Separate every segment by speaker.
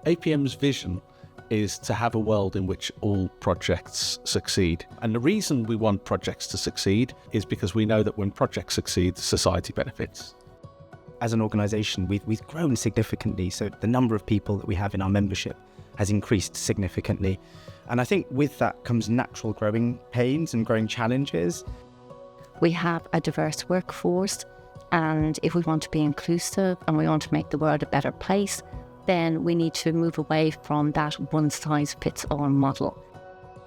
Speaker 1: APM's vision is to have a world in which all projects succeed. And the reason we want projects to succeed is because we know that when projects succeed, society benefits.
Speaker 2: As an organisation, we've grown significantly, so the number of people that we have in our membership has increased significantly. And I think with that comes natural growing pains and growing challenges.
Speaker 3: We have a diverse workforce, and if we want to be inclusive and we want to make the world a better place, then we need to move away from that one-size-fits-all model.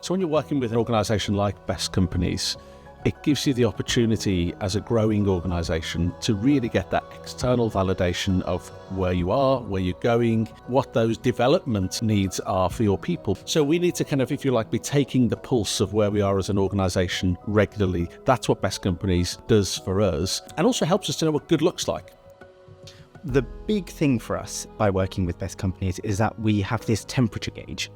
Speaker 1: So when you're working with an organisation like Best Companies, it gives you the opportunity as a growing organisation to really get that external validation of where you are, where you're going, what those development needs are for your people. So we need to kind of, if you like, be taking the pulse of where we are as an organisation regularly. That's what Best Companies does for us, and also helps us to know what good looks like.
Speaker 2: The big thing for us by working with Best Companies is that we have this temperature gauge,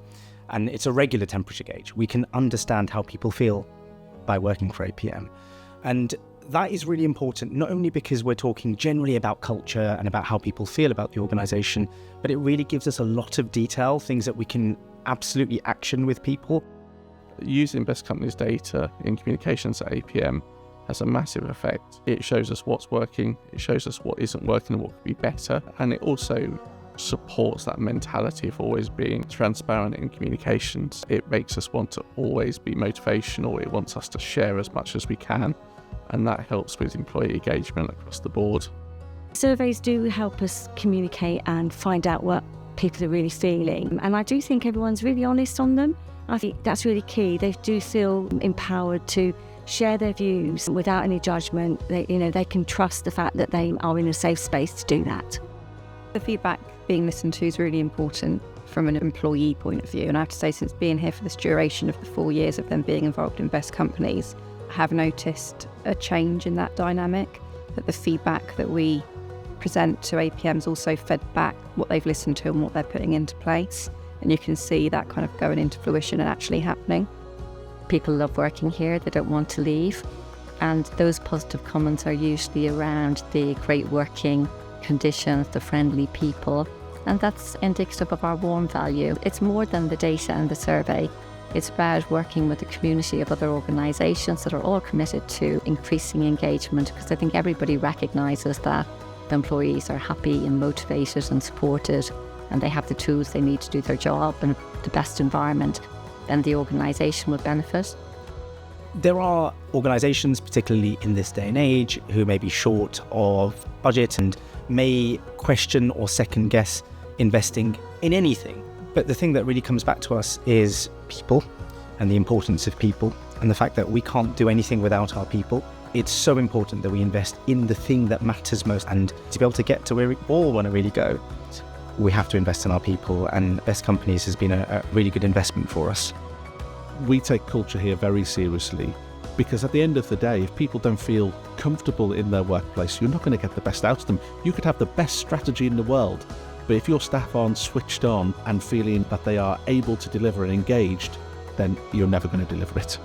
Speaker 2: and it's a regular temperature gauge. We can understand how people feel by working for APM. And that is really important, not only because we're talking generally about culture and about how people feel about the organisation, but it really gives us a lot of detail, things that we can absolutely action with people.
Speaker 4: Using Best Companies data in communications at APM has a massive effect. It shows us what's working, it shows us what isn't working and what could be better, and it also supports that mentality of always being transparent in communications. It makes us want to always be motivational, it wants us to share as much as we can, and that helps with employee engagement across the board.
Speaker 5: Surveys do help us communicate and find out what people are really feeling, and I do think everyone's really honest on them. I think that's really key. They do feel empowered to share their views without any judgment. They can trust the fact that they are in a safe space to do that.
Speaker 6: The feedback being listened to is really important from an employee point of view, and I have to say, since being here for this duration of the 4 years of them being involved in Best Companies, I have noticed a change in that dynamic, that the feedback that we present to APM's also fed back what they've listened to and what they're putting into place, and you can see that kind of going into fruition and actually happening.
Speaker 3: People love working here, they don't want to leave, and those positive comments are usually around the great working conditions, the friendly people, and that's indicative of our warm value. It's more than the data and the survey. It's about working with a community of other organisations that are all committed to increasing engagement, because I think everybody recognises that the employees are happy and motivated and supported, and they have the tools they need to do their job in the best environment, then the organisation will benefit.
Speaker 2: There are organisations, particularly in this day and age, who may be short of budget and may question or second guess investing in anything. But the thing that really comes back to us is people and the importance of people, and the fact that we can't do anything without our people. It's so important that we invest in the thing that matters most, and to be able to get to where we all want to really go, we have to invest in our people, and Best Companies has been a really good investment for us.
Speaker 1: We take culture here very seriously, because at the end of the day, if people don't feel comfortable in their workplace, you're not going to get the best out of them. You could have the best strategy in the world, but if your staff aren't switched on and feeling that they are able to deliver and engaged, then you're never going to deliver it.